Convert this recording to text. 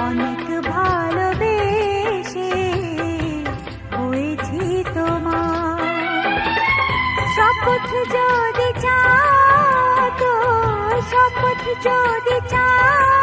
অনেক ভালোবেসে হয়েছি তোমার। শপথ যদি চাও তো, শপথ যদি চাও